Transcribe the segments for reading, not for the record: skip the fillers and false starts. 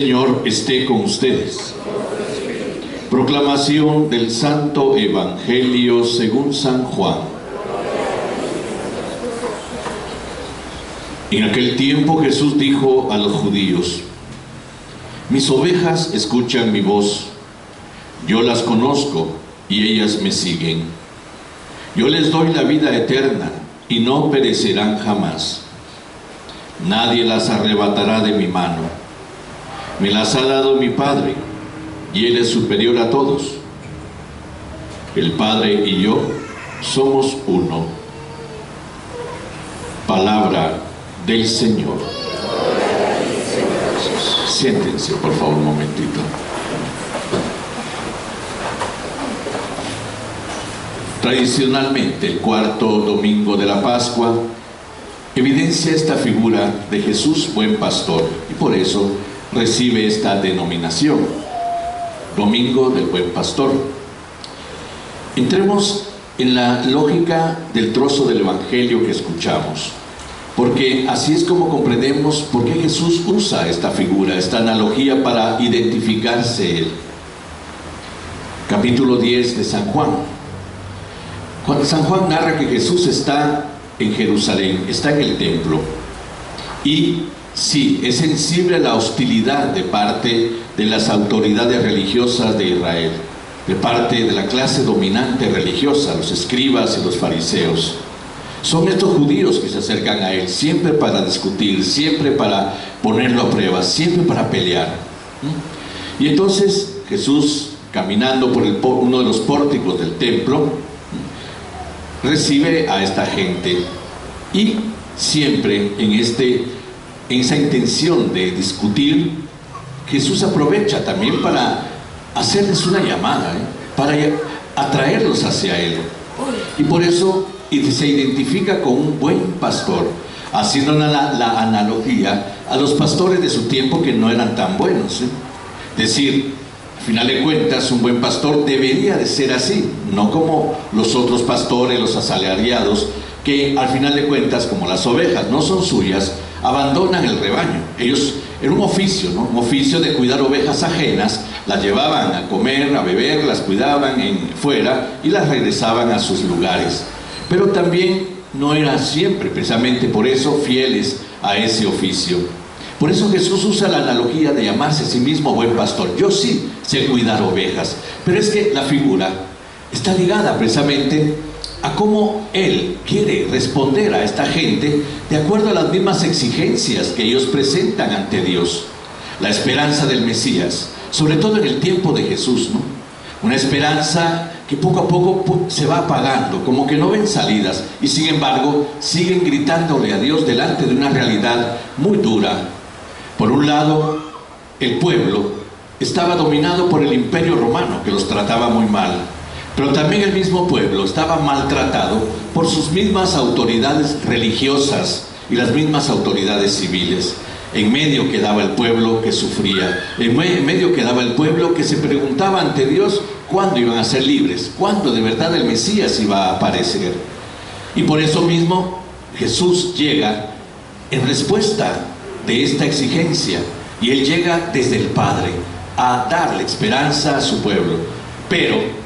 Señor esté con ustedes. Proclamación del Santo Evangelio según San Juan. En aquel tiempo Jesús dijo a los judíos: mis ovejas escuchan mi voz, yo las conozco y ellas me siguen. Yo les doy la vida eterna y no perecerán jamás. Nadie las arrebatará de mi mano. Me las ha dado mi Padre, y Él es superior a todos. El Padre y yo somos uno. Palabra del Señor. Siéntense, por favor, un momentito. Tradicionalmente, el cuarto domingo de la Pascua evidencia esta figura de Jesús buen pastor, y por eso recibe esta denominación, Domingo del Buen Pastor. Entremos en la lógica del trozo del Evangelio que escuchamos, porque así es como comprendemos por qué Jesús usa esta figura, esta analogía para identificarse Él. Capítulo 10 de San Juan. San Juan narra que Jesús está en Jerusalén, está en el templo, y sí, es sensible a la hostilidad de parte de las autoridades religiosas de Israel, de parte de la clase dominante religiosa, los escribas y los fariseos. Son estos judíos que se acercan a él, siempre para discutir, siempre para ponerlo a prueba, siempre para pelear. Y entonces Jesús, caminando por uno de los pórticos del templo, recibe a esta gente, y siempre en esa intención de discutir, Jesús aprovecha también para hacerles una llamada, para atraerlos hacia Él. Y por eso se identifica con un buen pastor, haciendo la analogía a los pastores de su tiempo que no eran tan buenos. Es decir, al final de cuentas, un buen pastor debería de ser así, no como los otros pastores, los asalariados, que al final de cuentas, como las ovejas no son suyas, abandonan el rebaño. Ellos, era un oficio, ¿no? Un oficio de cuidar ovejas ajenas, las llevaban a comer, a beber, las cuidaban fuera y las regresaban a sus lugares. Pero también no era siempre, precisamente por eso, fieles a ese oficio. Por eso Jesús usa la analogía de llamarse a sí mismo buen pastor. Yo sí sé cuidar ovejas, pero es que la figura está ligada precisamente a cómo Él quiere responder a esta gente de acuerdo a las mismas exigencias que ellos presentan ante Dios. La esperanza del Mesías, sobre todo en el tiempo de Jesús, ¿no? Una esperanza que poco a poco se va apagando, como que no ven salidas, y sin embargo siguen gritándole a Dios delante de una realidad muy dura. Por un lado, el pueblo estaba dominado por el Imperio Romano, que los trataba muy mal. Pero también el mismo pueblo estaba maltratado por sus mismas autoridades religiosas y las mismas autoridades civiles. En medio quedaba el pueblo que sufría, en medio quedaba el pueblo que se preguntaba ante Dios cuándo iban a ser libres, cuándo de verdad el Mesías iba a aparecer. Y por eso mismo Jesús llega en respuesta de esta exigencia, y Él llega desde el Padre a darle esperanza a su pueblo, pero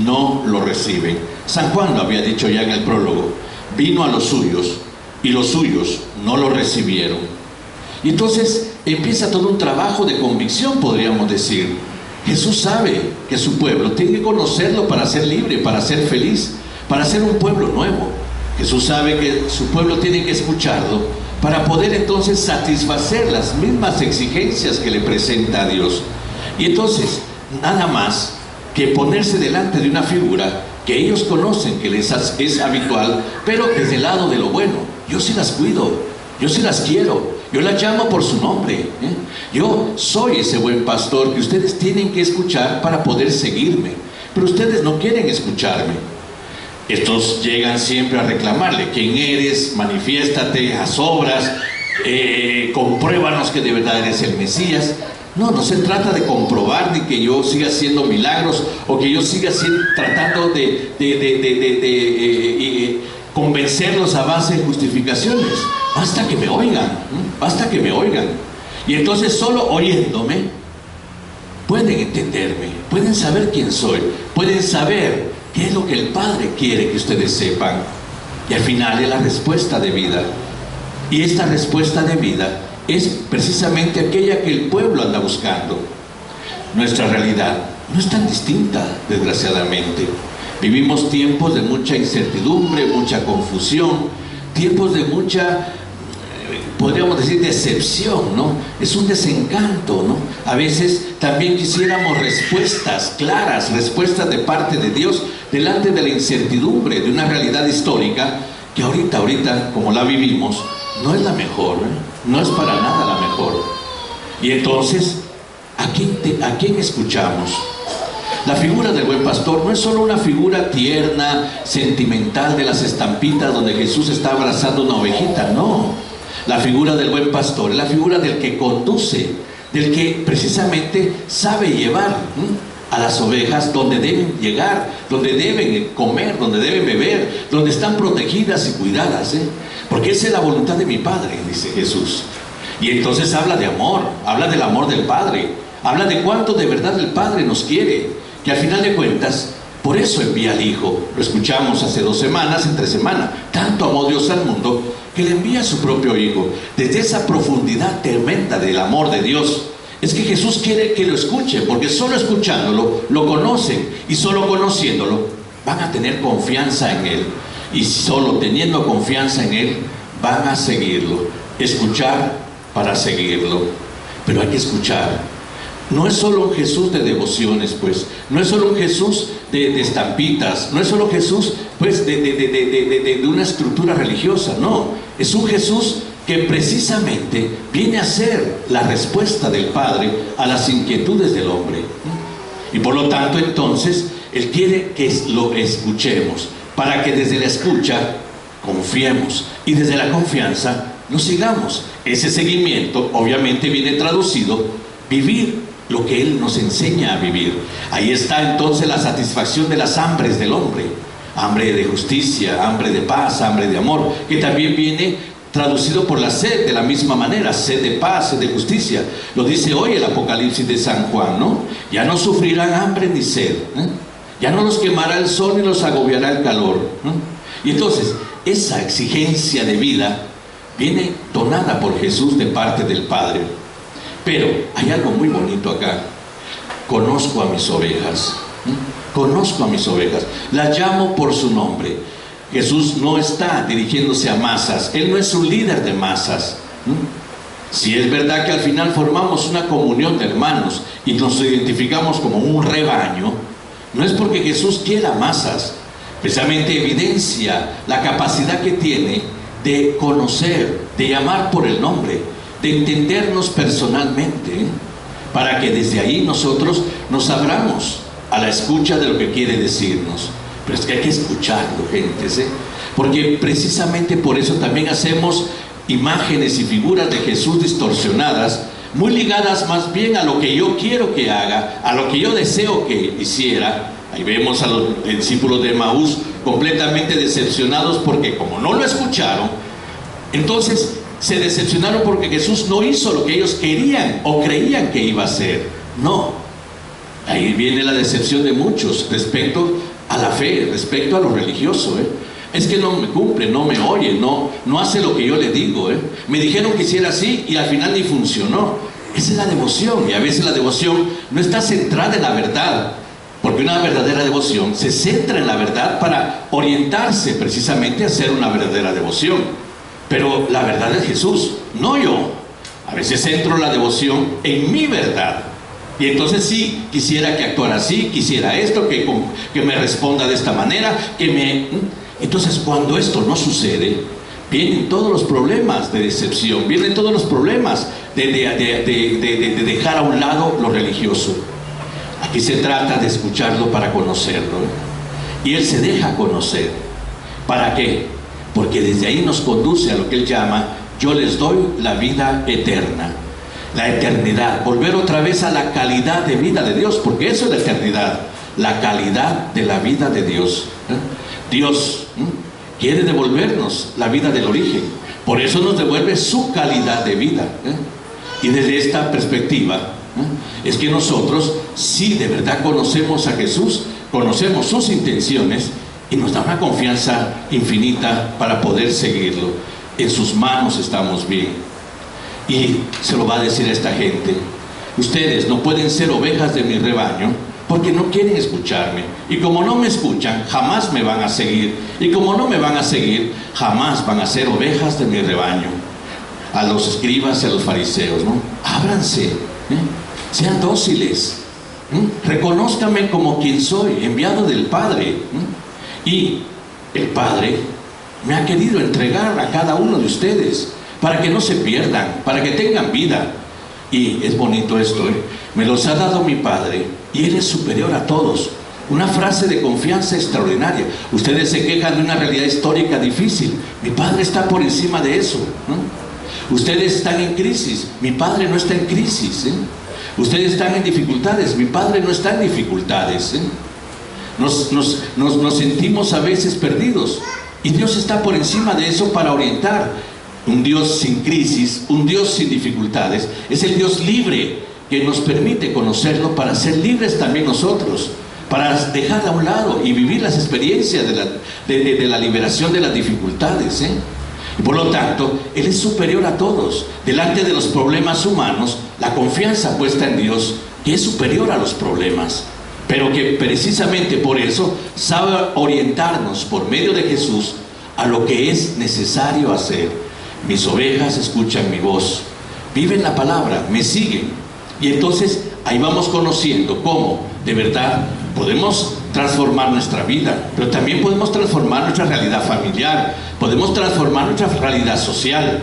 no lo reciben. San Juan lo había dicho ya en el prólogo: vino a los suyos y los suyos no lo recibieron. Y entonces empieza todo un trabajo de convicción, podríamos decir. Jesús sabe que su pueblo tiene que conocerlo para ser libre, para ser feliz, para ser un pueblo nuevo. Jesús sabe que su pueblo tiene que escucharlo para poder entonces satisfacer las mismas exigencias que le presenta a Dios. Y entonces, nada más que ponerse delante de una figura que ellos conocen, que les es habitual, pero desde el lado de lo bueno. Yo sí las cuido, yo sí las quiero, yo las llamo por su nombre, Yo soy ese buen pastor que ustedes tienen que escuchar para poder seguirme, pero ustedes no quieren escucharme. Estos llegan siempre a reclamarle: ¿quién eres? Manifiéstate, haz obras, compruébanos que de verdad eres el Mesías. No se trata de comprobar ni que yo siga haciendo milagros o que yo siga tratando de convencerlos a base de justificaciones. Basta que me oigan, basta que me oigan. Y entonces solo oyéndome pueden entenderme, pueden saber quién soy, pueden saber qué es lo que el Padre quiere que ustedes sepan. Y al final es la respuesta de vida. Y esta respuesta de vida es precisamente aquella que el pueblo anda buscando. Nuestra realidad no es tan distinta, desgraciadamente. Vivimos tiempos de mucha incertidumbre, mucha confusión, tiempos de mucha, podríamos decir, decepción, ¿no? Es un desencanto, ¿no? A veces también quisiéramos respuestas claras, respuestas de parte de Dios delante de la incertidumbre de una realidad histórica que ahorita, como la vivimos, no es la mejor, ¿eh? No es para nada la mejor. Y entonces, ¿a quién escuchamos? La figura del buen pastor no es solo una figura tierna, sentimental de las estampitas donde Jesús está abrazando una ovejita, no. La figura del buen pastor es la figura del que conduce, del que precisamente sabe llevar a las ovejas donde deben llegar, donde deben comer, donde deben beber, donde están protegidas y cuidadas, porque esa es la voluntad de mi Padre, dice Jesús. Y entonces habla de amor, habla del amor del Padre, habla de cuánto de verdad el Padre nos quiere, que al final de cuentas, por eso envía al Hijo. Lo escuchamos hace 2 semanas, entre semana. Tanto amó Dios al mundo que le envía a su propio Hijo. Desde esa profundidad tremenda del amor de Dios, es que Jesús quiere que lo escuchen, porque solo escuchándolo, lo conocen, y solo conociéndolo, van a tener confianza en Él. Y solo teniendo confianza en Él, van a seguirlo. Escuchar para seguirlo. Pero hay que escuchar. No es solo un Jesús de devociones, pues. No es solo un Jesús de estampitas. No es solo Jesús, pues, de una estructura religiosa. No. Es un Jesús que precisamente viene a ser la respuesta del Padre a las inquietudes del hombre. Y por lo tanto, entonces, Él quiere que lo escuchemos, para que desde la escucha confiemos. Y desde la confianza lo sigamos. Ese seguimiento, obviamente, viene traducido vivir lo que Él nos enseña a vivir. Ahí está entonces la satisfacción de las hambres del hombre: hambre de justicia, hambre de paz, hambre de amor, que también viene traducido por la sed de la misma manera: sed de paz, sed de justicia. Lo dice hoy el Apocalipsis de San Juan, ¿no? Ya no sufrirán hambre ni sed, ya no los quemará el sol ni los agobiará el calor, Y entonces esa exigencia de vida viene donada por Jesús de parte del Padre. Pero hay algo muy bonito acá: conozco a mis ovejas, conozco a mis ovejas, las llamo por su nombre. Jesús no está dirigiéndose a masas, Él no es un líder de masas. Si es verdad que al final formamos una comunión de hermanos y nos identificamos como un rebaño, no es porque Jesús quiera masas, precisamente evidencia la capacidad que tiene de conocer, de llamar por el nombre, de entendernos personalmente, para que desde ahí nosotros nos abramos a la escucha de lo que quiere decirnos. Pero es que hay que escucharlo, gentes, porque precisamente por eso también hacemos imágenes y figuras de Jesús distorsionadas, muy ligadas más bien a lo que yo quiero que haga, a lo que yo deseo que hiciera. Ahí vemos a los discípulos de Emaús completamente decepcionados, porque como no lo escucharon, entonces se decepcionaron porque Jesús no hizo lo que ellos querían o creían que iba a hacer. No. Ahí viene la decepción de muchos respecto a la fe, respecto a lo religioso. Es que no me cumple, no me oye, no hace lo que yo le digo. Me dijeron que hiciera así y al final ni funcionó. Esa es la devoción, y a veces la devoción no está centrada en la verdad, porque una verdadera devoción se centra en la verdad para orientarse precisamente a hacer una verdadera devoción. Pero la verdad es Jesús, no yo. A veces centro la devoción en mi verdad. Y entonces sí, quisiera que actuara así, quisiera esto, que me responda de esta manera, Entonces cuando esto no sucede, vienen todos los problemas de decepción, vienen todos los problemas de dejar a un lado lo religioso. Aquí se trata de escucharlo para conocerlo. Y Él se deja conocer. ¿Para qué? Porque desde ahí nos conduce a lo que Él llama: yo les doy la vida eterna. La eternidad, volver otra vez a la calidad de vida de Dios, porque eso es la eternidad, la calidad de la vida de Dios. Dios quiere devolvernos la vida del origen, por eso nos devuelve su calidad de vida. Y desde esta perspectiva, es que nosotros, si de verdad conocemos a Jesús, conocemos sus intenciones y nos da una confianza infinita para poder seguirlo. En sus manos estamos bien. Y se lo va a decir a esta gente: ustedes no pueden ser ovejas de mi rebaño porque no quieren escucharme. Y como no me escuchan, jamás me van a seguir. Y como no me van a seguir, jamás van a ser ovejas de mi rebaño. A los escribas y a los fariseos, ¿no? Ábranse, sean dóciles, reconózcanme como quien soy, enviado del Padre. Y el Padre me ha querido entregar a cada uno de ustedes para que no se pierdan, para que tengan vida. Y es bonito esto, me los ha dado mi Padre y Él es superior a todos. Una frase de confianza extraordinaria. Ustedes se quejan de una realidad histórica difícil, mi Padre está por encima de eso, ¿no? Ustedes están en crisis, mi Padre no está en crisis, Ustedes están en dificultades, mi Padre no está en dificultades, Nos sentimos a veces perdidos y Dios está por encima de eso para orientar. Un Dios sin crisis, un Dios sin dificultades, es el Dios libre que nos permite conocerlo para ser libres también nosotros, para dejar a un lado y vivir las experiencias de la liberación de las dificultades, Y por lo tanto, Él es superior a todos. Delante de los problemas humanos, la confianza puesta en Dios, que es superior a los problemas, pero que precisamente por eso sabe orientarnos por medio de Jesús a lo que es necesario hacer. Mis ovejas escuchan mi voz, viven la palabra, me siguen. Y entonces ahí vamos conociendo cómo de verdad podemos transformar nuestra vida, pero también podemos transformar nuestra realidad familiar, podemos transformar nuestra realidad social,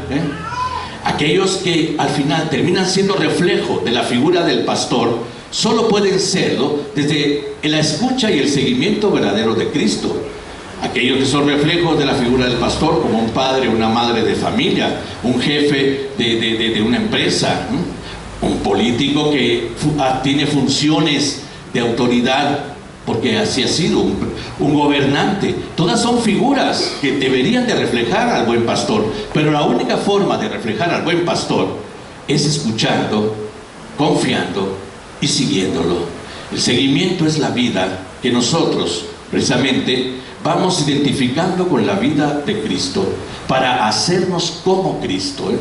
Aquellos que al final terminan siendo reflejo de la figura del pastor, solo pueden serlo desde la escucha y el seguimiento verdadero de Cristo. Aquellos que son reflejos de la figura del pastor, como un padre, una madre de familia, un jefe de una empresa, un político que tiene funciones de autoridad, porque así ha sido, un gobernante. Todas son figuras que deberían de reflejar al buen pastor, pero la única forma de reflejar al buen pastor es escuchando, confiando y siguiéndolo. El seguimiento es la vida que nosotros precisamente vamos identificando con la vida de Cristo para hacernos como Cristo,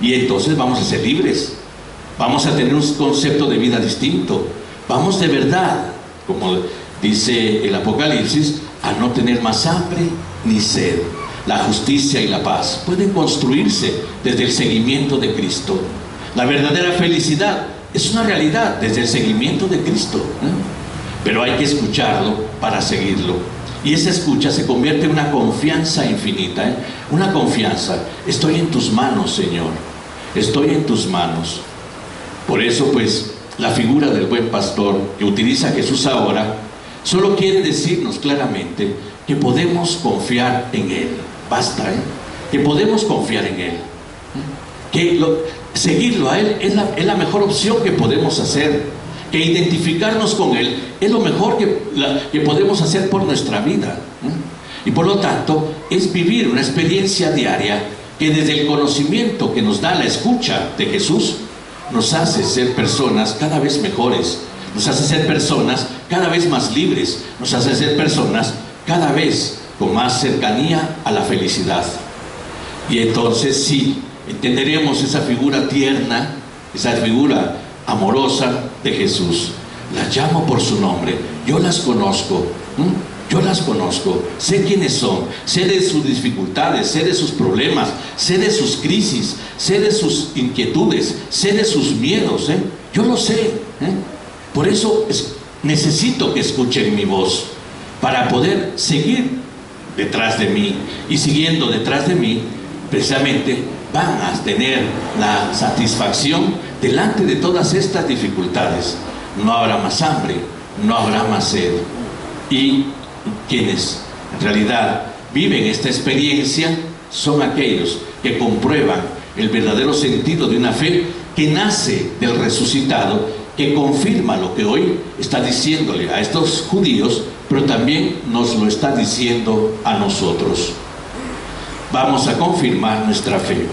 y entonces vamos a ser libres, vamos a tener un concepto de vida distinto, vamos de verdad, como dice el Apocalipsis, a no tener más hambre ni sed. La justicia y la paz pueden construirse desde el seguimiento de Cristo. La verdadera felicidad es una realidad desde el seguimiento de Cristo, pero hay que escucharlo para seguirlo. Y esa escucha se convierte en una confianza infinita, una confianza. Estoy en tus manos, Señor, estoy en tus manos. Por eso pues la figura del buen pastor que utiliza Jesús ahora solo quiere decirnos claramente que podemos confiar en Él. Basta, que podemos confiar en Él, seguirlo a Él es la mejor opción que podemos hacer, que identificarnos con Él es lo mejor que podemos hacer por nuestra vida, y por lo tanto es vivir una experiencia diaria que desde el conocimiento que nos da la escucha de Jesús nos hace ser personas cada vez mejores, nos hace ser personas cada vez más libres, nos hace ser personas cada vez con más cercanía a la felicidad. Y entonces sí, entenderemos esa figura tierna, esa figura amorosa de Jesús. Las llamo por su nombre, yo las conozco, sé quiénes son, sé de sus dificultades, sé de sus problemas, sé de sus crisis, sé de sus inquietudes, sé de sus miedos, yo lo sé, por eso necesito que escuchen mi voz para poder seguir detrás de mí, y siguiendo detrás de mí precisamente van a tener la satisfacción delante de todas estas dificultades. No habrá más hambre, no habrá más sed. Y quienes en realidad viven esta experiencia son aquellos que comprueban el verdadero sentido de una fe que nace del resucitado, que confirma lo que hoy está diciéndole a estos judíos, pero también nos lo está diciendo a nosotros. Vamos a confirmar nuestra fe.